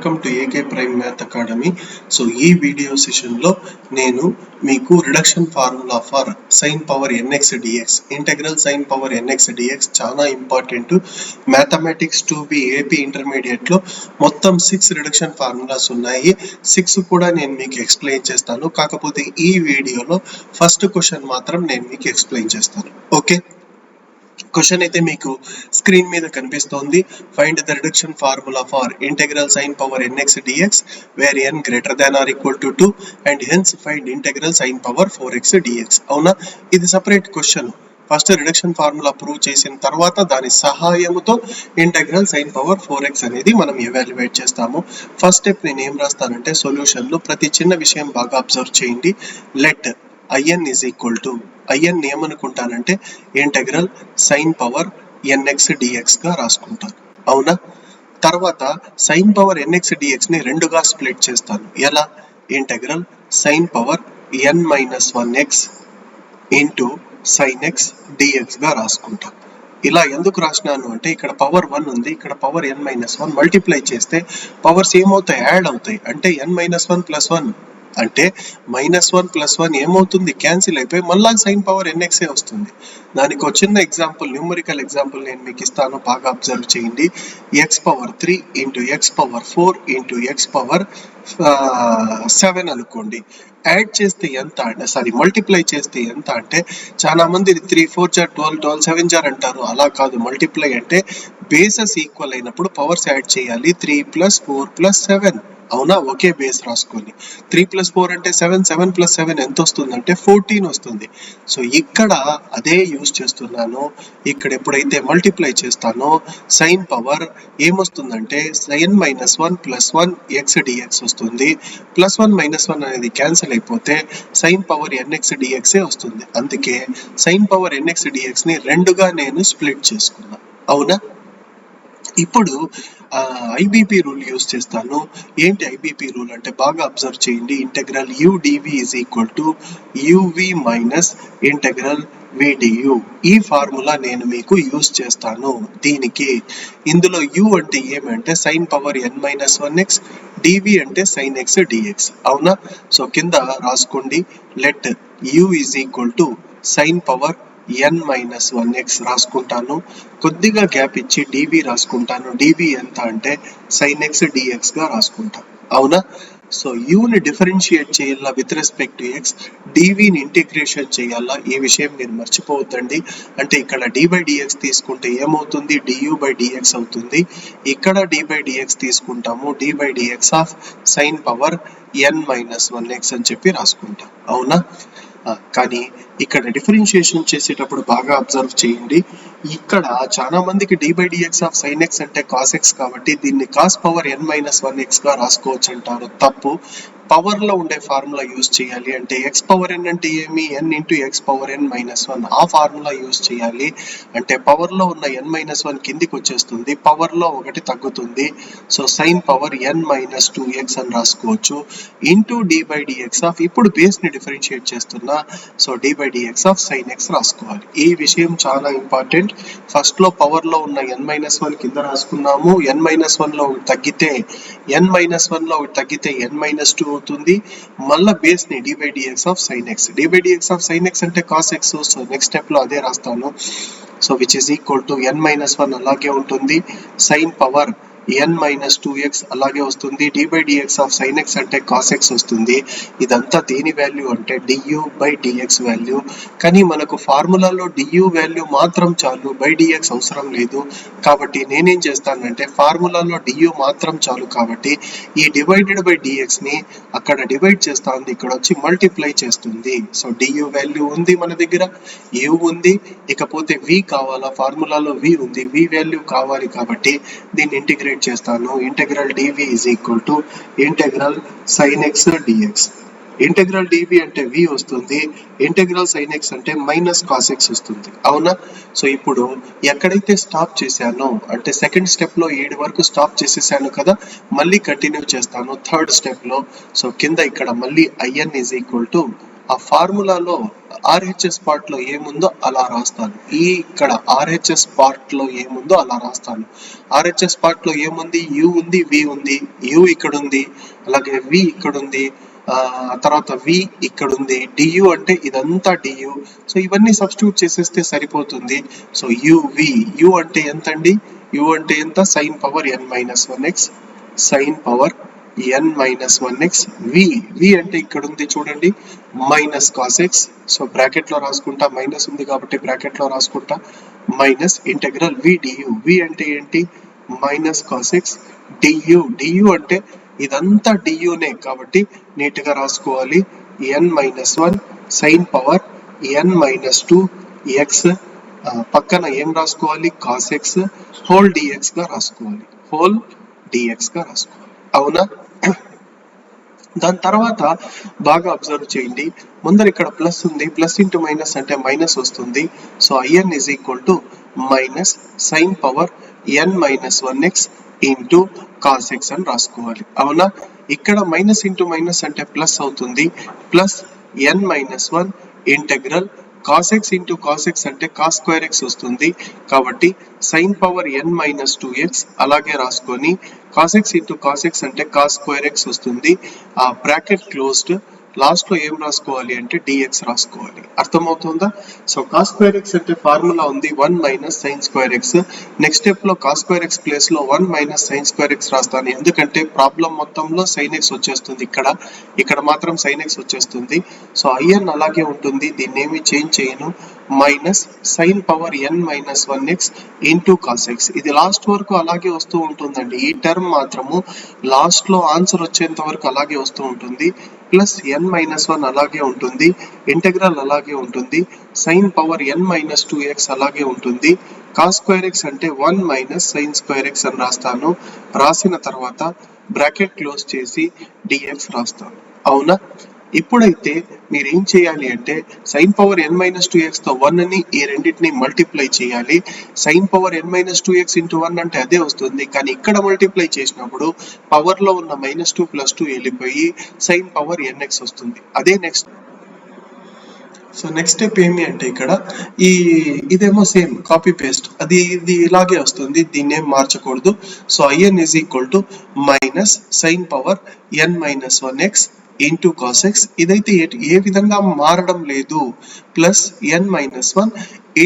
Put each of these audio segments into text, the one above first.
Welcome to AK prime math academy. So ఈ video సెషన్లో నేను మీకు reduction formula for sine power nx dx, integral sine power nx dx చాలా important. Mathematics 2B AP ఇంటర్మీడియట్లో మొత్తం 6 reduction formulas ఉన్నాయి. 6 కూడా నేను మీకు ఎక్స్ప్లెయిన్ చేస్తాను. కాకపోతే ఈ వీడియోలో ఫస్ట్ క్వశ్చన్ మాత్రం నేను మీకు ఎక్స్ప్లెయిన్ చేస్తాను. ఓకే, క్వశ్చన్ అయితే మీకు స్క్రీన్ మీద కనిపిస్తోంది. Find the reduction formula for integral sine power nx dx where n greater than or equal to 2 and hence find integral sine power 4x dx. అవునా, ఇది separate question. First reduction formula prove చేసిన తర్వాత దాని సహాయంతో integral sine power 4x అనేది మనం evaluate చేస్తాము. First step నేను ఏం రాస్తానంటే సొల్యూషన్లో ప్రతి చిన్న విషయం బాగా అబ్జర్వ్ చేయండి. Let IN is equal to IN ఏమనుకుంటానంటే integral sine power NX DX గా రాసుకుంటాను. అవునా, తర్వాత సైన్ పవర్ NX DX ని రెండుగా స్ప్లిట్ చేస్తాను. ఎలా? Integral sine power N-1x into sine x DX గా రాసుకుంటాను. ఇలా ఎందుకు రాసినాను అంటే ఇక్కడ పవర్ 1 ఉంది, ఇక్కడ పవర్ N-1 మల్టిప్లై చేస్తే పవర్స్ ఏమవుతాయి? యాడ్ అవుతాయి. అంటే N-1 + 1 అంటే -1 + 1 ఏమవుతుంది? క్యాన్సిల్ అయిపోయి మళ్ళా సైన్ పవర్ NXే వస్తుంది. దానికి ఒక చిన్న ఎగ్జాంపుల్, న్యూమరికల్ ఎగ్జాంపుల్ నేను మీకు ఇస్తాను, బాగా అబ్జర్వ్ చేయండి. x⁻3 × x⁻4 × x⁻7 అనుకోండి. యాడ్ చేస్తే ఎంత అంటే మల్టిప్లై చేస్తే ఎంత అంటే చాలా మంది 3 4 12 12 7 అంటారు. అలా కాదు, మల్టిప్లై అంటే బేసెస్ ఈక్వల్ అయినప్పుడు పవర్స్ యాడ్ చేయాలి. 3 + 4 + 7. అవునా, ఒకే బేస్ రాసుకొని 3 + 4 అంటే 7, 7 + 7 ఎంత వస్తుంది అంటే 14 వస్తుంది. సో ఇక్కడ అదే యూజ్ చేస్తున్నాను. ఇక్కడ ఎప్పుడైతే మల్టిప్లై చేస్తానో సైన్ పవర్ ఏమొస్తుందంటే N-1 + 1 x dx వస్తుంది. +1 - 1 అనేది క్యాన్సిల్ అయిపోతే సైన్ పవర్ NX DXే వస్తుంది. అందుకే సైన్ పవర్ NX DX ని రెండుగా నేను స్ప్లిట్ చేసుకున్నా. అవునా, ఇప్పుడు ఐబిపి రూల్ యూజ్ చేస్తాను. ఏంటి ఐబిపి రూల్ అంటే బాగా అబ్జర్వ్ చేయండి. Integral UdV is equal to UV minus integral VdU. ఈ ఫార్ములా నేను మీకు యూజ్ చేస్తాను. దీనికి ఇందులో U అంటే ఏమంటే సైన్ పవర్ N-1x, dV అంటే సైన్ x dx. అవునా, సో కింద రాసుకోండి. Let U is equal to sign power N-1x రాసుకుంటాను. కొద్దిగా గ్యాప్ ఇచ్చి dV రాసుకుంటాను. dV ఎంత అంటే సైన్ x dx గా రాసుకుంటాను. అవునా, సో యూని డిఫరెన్షియేట్ చేయాలా విత్ రెస్పెక్ట్ టు x, dVని ఇంటిగ్రేషన్ చేయాలా. ఈ విషయం మీరు మర్చిపోవద్దండి. అంటే ఇక్కడ d/dx తీసుకుంటే ఏమవుతుంది? du/dx అవుతుంది. ఇక్కడ d/dx తీసుకుంటాము, d/dx of sign power N-1x అని చెప్పి రాసుకుంటాం. అవునా, కానీ ఇక్కడ డిఫరెన్షియేషన్ చేసేటప్పుడు బాగా అబ్జర్వ్ చేయండి. ఇక్కడ చాలా మందికి d/dx ఆఫ్ sin x అంటే cos x కాబట్టి దీన్ని cos పవర్ N-1x గా రాసుకోవచ్చు అంటారు. తప్పు. పవర్ లో ఉండే ఫార్ములా యూజ్ చేయాలి. అంటే x పవర్ n అంటే ఏమి? n × x power N-1. ఆ ఫార్ములా యూజ్ చేయాలి. అంటే పవర్ లో ఉన్న N-1 కిందికి వచ్చేస్తుంది, పవర్ లో ఒకటి తగ్గుతుంది. సో సైన్ పవర్ N-2x అని రాసుకోవచ్చు. ఇంటూ d/dx ఆఫ్, ఇప్పుడు బేస్ ని డిఫరెన్షియేట్ చేస్తున్నా, so d/dx of sin x రాసుకోవాలి. ఈ విషయం చాలా ఇంపార్టెంట్. ఫస్ట్ లో పవర్ లో ఉన్న N-1 కింద రాసుకున్నాము. N-1 లో ఒకటి తగ్గితే N-1 లో ఒకటి తగ్గితే N-2 అవుతుంది. మళ్ళా బేస్ ని d/dx of sin x, d/dx of sin x అంటే cos x. So next step లో అదే రాస్తాను. So which is equal to N-1 అలాగే ఉంటుంది, సైన్ పవర్ N-2x అలాగే వస్తుంది, d/dx ఆఫ్ sin x అంటే cos x వస్తుంది. ఇదంతా దేని వాల్యూ అంటే du/dx వాల్యూ. కానీ మనకు ఫార్ములాలో du వాల్యూ మాత్రం చాలు, dx అవసరం లేదు. కాబట్టి నేనేం చేస్తానంటే ఫార్ములాలో du మాత్రం చాలు కాబట్టి ఈ డివైడెడ్/dx ని అక్కడ డివైడ్ చేస్తాను, ఇక్కడ వచ్చి మల్టిప్లై చేస్తుంది. సో du వాల్యూ ఉంది మన దగ్గర, u ఉంది, ఇకపోతే v కావాలా, ఫార్ములాలో v ఉంది, v వాల్యూ కావాలి కాబట్టి దీన్ని ఇంటిగ్రేట్ చేస్తాను. ఇంటెగ్రల్ dV is equal to integral sine x dx. Integral dV అంటే v వస్తుంది, ఇంటెగ్రల్ సైన్ x అంటే -cos x వస్తుంది. అవునా, సో ఇప్పుడు ఎక్కడైతే స్టాప్ చేశానో అంటే సెకండ్ స్టెప్ లో 7 వరకు స్టాప్ చేసేసాను కదా, మళ్ళీ కంటిన్యూ చేస్తాను థర్డ్ స్టెప్ లో. సో కింద ఇక్కడ మళ్ళీ IN ఈజ్ ఈక్వల్ టు ఆ ఫార్ములాలో RHS పార్ట్ లో ఏముందో అలా రాస్తాను. ఇక్కడ RHS పార్ట్ లో ఏముందో అలా రాస్తాను. RHS పార్ట్ లో ఏముంది? U ఉంది, V ఉంది. U ఇక్కడ ఉంది, అలాగే V ఇక్కడ ఉంది, తర్వాత V ఇక్కడ ఉంది, DU అంటే ఇదంతా DU. సో ఇవన్నీ సబ్స్టిట్యూట్ చేసేస్తే సరిపోతుంది. సో U అంటే ఎంత అండి? U అంటే ఎంత? sin power n-1x sin power n-1x. V అంటే ఇక్కడ ఉంది చూడండి, minus cos X. So bracket లో రాసుకుంటా, మైనస్ ఉంది కాబట్టి బ్రాకెట్ లో రాసుకుంటా, minus integral V du. V అంటే ఏంటి? మైనస్ కాస్ ఎక్స్ du అంటే ఇదంతా duనే కాబట్టి నీట్ గా రాసుకోవాలి. n-1 sin పవర్ n-2x పక్కన ఏం రాసుకోవాలి? కాస్ ఎక్స్ హోల్ dx గా రాసుకోవాలి. అవునా? దాని తర్వాత బాగా అబ్జర్వ్ చేయండి, ముందర ఇక్కడ ప్లస్ ఉంది, ప్లస్ ఇంటూ మైనస్ అంటే మైనస్ వస్తుంది. So IN is equal to minus sine power n-1x into cos X అని రాసుకోవాలి. అవునా? ఇక్కడ మైనస్ ఇంటూ మైనస్ అంటే ప్లస్ అవుతుంది, plus n-1 integral cos X into cos X అంటే కాస్ స్క్వేర్ ఎక్స్ వస్తుంది కాబట్టి సైన్ పవర్ n-2x అలాగే రాసుకొని cos X into cos X అంటే కాస్ స్క్వేర్ ఎక్స్ వస్తుంది. ఆ బ్రాకెట్ క్లోజ్డ్, లాస్ట్ లో ఏం రాసుకోవాలి అంటే dx రాసుకోవాలి. అర్థమవుతుందా? సో కాస్ స్క్వేర్ ఎక్స్ అంటే ఫార్ములా ఉంది 1 minus sine square X. Next step లో కాస్ స్క్వేర్ ఎక్స్ ప్లేస్ లో 1 మైనస్ సైన్ స్క్వేర్ ఎక్స్ రాస్తాను, ఎందుకంటే ప్రాబ్లం మొత్తంలో సైన్ ఎక్స్ వచ్చేస్తుంది, ఇక్కడ మాత్రం సైన్ ఎక్స్ వచ్చేస్తుంది. సో IN అలాగే ఉంటుంది, దీన్ని ఏమి చేంజ్ చేయను. Minus sine power n-1x into cos X. ఇది లాస్ట్ వరకు అలాగే వస్తూ ఉంటుందండి. ఈ టర్మ్ మాత్రము లాస్ట్ లో ఆన్సర్ వచ్చేంత వరకు అలాగే వస్తూ ఉంటుంది. ప్లస్ n-1 అలాగే ఉంటుంది, ఇంటెగ్రల్ అలాగే ఉంటుంది, సైన్ పవర్ n-2x అలాగే ఉంటుంది. కాస్ స్క్వేర్ ఎక్స్ అంటే 1 మైనస్ సైన్ స్క్వేర్ ఎక్స్ అని రాస్తాను. రాసిన తర్వాత బ్రాకెట్ క్లోజ్ చేసి dx రాస్తాను. అవునా? ఇప్పుడైతే మీరు ఏం చేయాలి అంటే సైన్ పవర్ n-2x తో 1 ని ఈ రెండింటిని మల్టిప్లై చేయాలి. సైన్ పవర్ n-2x ఇంటూ 1 అంటే అదే వస్తుంది, కానీ ఇక్కడ మల్టిప్లై చేసినప్పుడు పవర్ లో ఉన్న -2 + 2 వెళ్ళిపోయి సైన్ పవర్ nx వస్తుంది. అదే నెక్స్ట్. సో నెక్స్ట్ స్టెప్ ఏమి అంటే ఇక్కడ ఇదేమో సేమ్ కాపీ పేస్ట్, ఇది ఇలాగే వస్తుంది, దీన్ని ఏం మార్చకూడదు. So IN is equal to minus sine power n-1x into cos x. ఇదైతే ఏ విధంగా మారడం లేదు, ప్లస్ n-1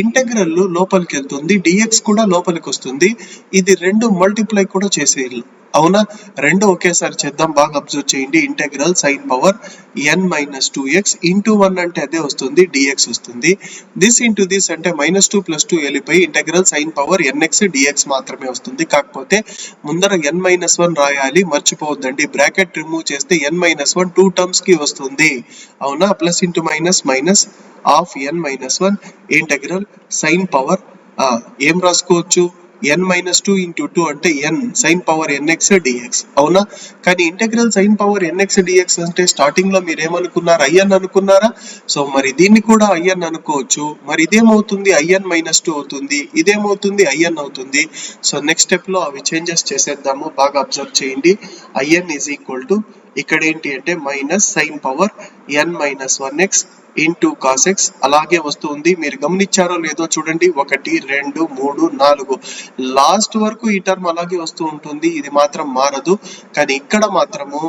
ఇంటెగ్రల్ లోపలికి వెళ్తుంది, dx కూడా లోపలికి వస్తుంది. ఇది రెండు మల్టిప్లై కూడా చేసేయాలి. అవునా? రెండు ఒకేసారి చేద్దాం, బాగా అబ్జర్వ్ చేయండి. Integral sine power n-2x into 1 అంటే అదే వస్తుంది, dx వస్తుంది. దిస్ ఇంటూ దిస్ అంటే -2 + 2 వెళ్ళిపోయి integral sine power nx dx మాత్రమే వస్తుంది. కాకపోతే ముందర n-1 రాయాలి, మర్చిపోవద్దండి. బ్రాకెట్ రిమూవ్ చేస్తే n-1 2 టర్మ్స్ కి వస్తుంది. అవునా? Plus into minus minus of n-1 integral sine power ఏం రాసుకోవచ్చు? n-2 ఇంటూ 2 అంటే n sign power nx dx. అవునా? కానీ integral sine power nx dx అంటే స్టార్టింగ్ లో మీరు ఏమనుకున్నారు? IN అనుకున్నారా? సో మరి దీన్ని కూడా IN అనుకోవచ్చు. మరి ఇదేమవుతుంది? IN-2 అవుతుంది, ఇదేమవుతుంది? IN అవుతుంది. సో నెక్స్ట్ స్టెప్ లో అవి చేంజెస్ చేసేద్దాము, బాగా అబ్జర్వ్ చేయండి. IN ఈజ్ ఈక్వల్ టు ఇక్కడ ఏంటి అంటే minus sine power n-1x into cos X అలాగే వస్తుంది. మీరు గమనించారో లేదో చూడండి, 1 2 3 4 లాస్ట్ వరకు ఈ టర్మ్ అలాగే వస్తూ ఉంటుంది, ఇది మాత్రం మారదు. కానీ ఇక్కడ మాత్రము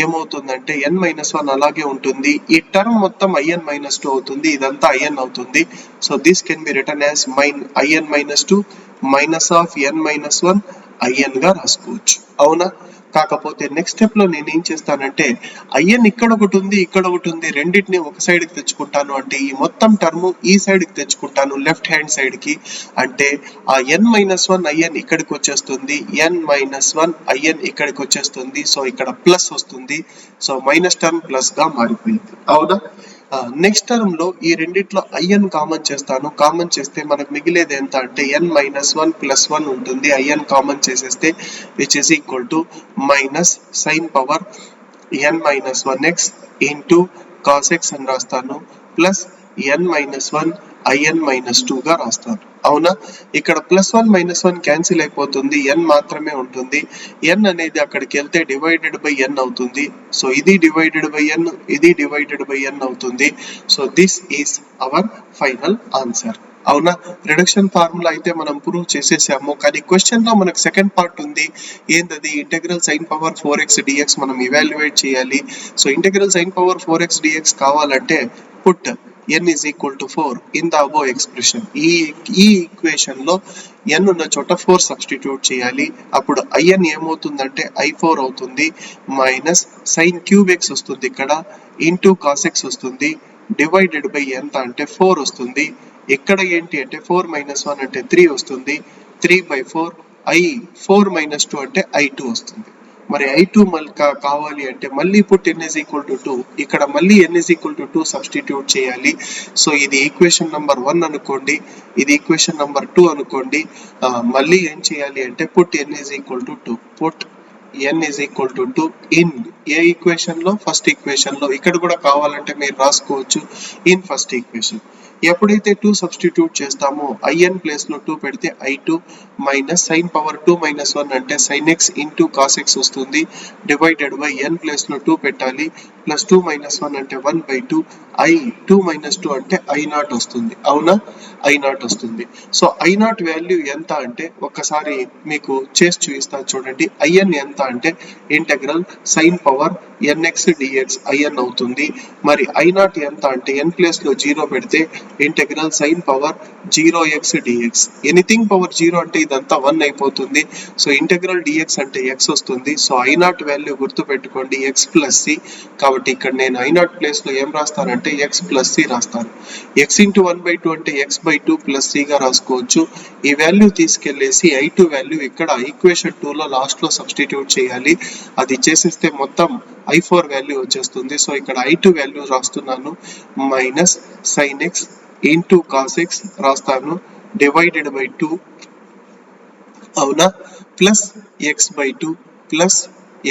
ఏమవుతుందంటే n-1 అలాగే ఉంటుంది, ఈ టర్మ్ మొత్తం IN-2 అవుతుంది, ఇదంతా IN అవుతుంది. So this can be return as IN-2 minus of n-1 IN గా రాసుకోవచ్చు. అవునా? కాకపోతే నెక్స్ట్ స్టెప్ లో నేను ఏం చేస్తానంటే IN ఇక్కడ ఒకటి ఉంది, ఇక్కడ ఒకటి ఉంది, రెండింటిని ఒక సైడ్ కి తెచ్చుకుంటాను. అంటే ఈ మొత్తం టర్మ్ ఈ సైడ్ కి తెచ్చుకుంటాను, లెఫ్ట్ హ్యాండ్ సైడ్ కి. అంటే ఆ n-1 IN ఇక్కడికి వచ్చేస్తుంది, n-1 IN ఇక్కడికి వచ్చేస్తుంది. సో ఇక్కడ ప్లస్ వస్తుంది, సో మైనస్ టర్మ్ ప్లస్ గా మారిపోయింది. అవునా? నెక్స్ట్ టర్మ్ లో ఈ రెండిట్లో IN కామన్ చేస్తాను. కామన్ చేస్తే మనకు మిగిలేది ఎంత అంటే n-1 + 1 ఉంటుంది. IN కామన్ చేసేస్తే which is equal to minus sine power n-1x into cos X అని రాస్తాను, ప్లస్ n-1 IN-2 గా రాస్తాను. అవునా? ఇక్కడ +1 -1 క్యాన్సిల్ అయిపోతుంది, n మాత్రమే ఉంటుంది. n అనేది అక్కడికి వెళ్తే డివైడెడ్ బై n అవుతుంది. సో ఇది డివైడెడ్ బై n, ఇది డివైడెడ్ బై n అవుతుంది. So this is our final answer. అవునా? రిడక్షన్ ఫార్ములా అయితే మనం ప్రూవ్ చేసేసాము, కానీ క్వశ్చన్ లో మనకు సెకండ్ పార్ట్ ఉంది. ఏంటది? Integral sin power 4x dx మనం ఇవాల్యుయేట్ చేయాలి. So integral sin power 4x dx కావాలంటే put n is equal to 4 in the above expression. ఈ ఈక్వేషన్ లో n ఉన్న చోట 4 సబ్స్టిట్యూట్ చేయాలి. అప్పుడు in ఏమవుతుందంటే i4 అవుతుంది, మైనస్ sin క్యూబ్ x వస్తుంది ఇక్కడ, ఇంటూ cos x వస్తుంది, డివైడెడ్ బై ఎంత అంటే 4 వస్తుంది. ఇక్కడ ఏంటి అంటే 4 - 1 అంటే 3 వస్తుంది, 3/4 i4 - 2 అంటే i2 వస్తుంది. మరి i2 కావాలి అంటే మళ్ళీ put n is equal to 2, ఇక్కడ మళ్ళీ n is equal to 2 substitute చేయాలి. సో ఇది ఈక్వేషన్ నంబర్ 1 అనుకోండి, ఇది ఈక్వేషన్ నంబర్ 2 అనుకోండి. మళ్ళీ ఏం చేయాలి అంటే put n is equal to 2, put n is equal to 2 in a equation లో? ఫస్ట్ ఈక్వేషన్ లో. ఇక్కడ కూడా కావాలంటే మీరు రాసుకోవచ్చు ఇన్ ఫస్ట్ ఈక్వేషన్. ఎప్పుడైతే 2 సబ్స్టిట్యూట్ చేస్తామో in ప్లేస్ లో 2 పెడితే i2 మైనస్ sin పవర్ 2 - 1 అంటే sin x into cos x వస్తుంది, డివైడెడ్ బై n ప్లేస్ లో 2 పెట్టాలి, ప్లస్ 2 - 1 అంటే 1/2, i2 - 2 అంటే i0 వస్తుంది. అవునా? i0 వస్తుంది. సో i0 వాల్యూ ఎంత అంటే ఒక్కసారి మీకు చేసి చూపిస్తాను చూడండి. in ఎంత అంటే integral sin power nx dx in అవుతుంది. మరి i0 ఎంత అంటే n ప్లేస్ లో 0 పెడితే integral sin power 0x dx. Anything power 0 అంటే ఇదంతా 1 అయిపోతుంది. సో ఇంటెగ్రల్ dx అంటే x వస్తుంది. సో i0 వాల్యూ గుర్తు పెట్టుకోండి, x ప్లస్ సి. కాబట్టి ఇక్కడ నేను i0 ప్లేస్ లో ఏం రాస్తానంటే x ప్లస్ సి రాస్తాను. x ఇంటూ 1/2 అంటే x/2 ప్లస్ సి గా రాసుకోవచ్చు. ఈ వాల్యూ తీసుకెళ్లేసి i2 వాల్యూ ఇక్కడ ఈక్వేషన్ 2 లో లాస్ట్ లో సబ్స్టిట్యూట్ చేయాలి. అది చేసేస్తే మొత్తం i4 వాల్యూ వచ్చేస్తుంది. సో ఇక్కడ i2 వాల్యూ రాస్తున్నాను, minus sin x into cos x రాస్తాను, డివైడెడ్ బై 2, అవునా? Plus x/2 plus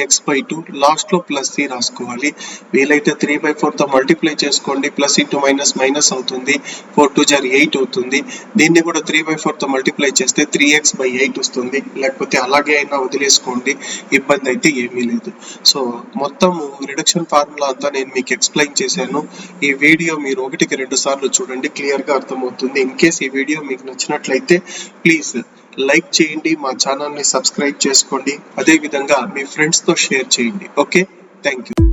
x/2, last లో ప్లస్ సి రాసుకోవాలి. వీలైతే 3/4 తో మల్టిప్లై చేసుకోండి, ప్లస్ ఇంటూ మైనస్ మైనస్ అవుతుంది, 4 2 = 8 అవుతుంది. దీన్ని కూడా 3/4 తో మల్టిప్లై చేస్తే 3x/8 వస్తుంది. లేకపోతే అలాగే అయినా వదిలేసుకోండి, ఇబ్బంది అయితే ఏమీ లేదు. సో మొత్తం రిడక్షన్ ఫార్ములా అంతా నేను మీకు ఎక్స్ప్లెయిన్ చేశాను. ఈ వీడియో మీరు 1కి 2 సార్లు చూడండి, క్లియర్ గా అర్థమవుతుంది. ఇన్ కేస్ ఈ వీడియో మీకు నచ్చినట్లయితే ప్లీజ్ లైక్ చేయండి, మా ఛానల్ ని సబ్స్క్రైబ్ చేసుకోండి, అదే విధంగా మీ ఫ్రెండ్స్ తో షేర్ చేయండి. Okay, thank you.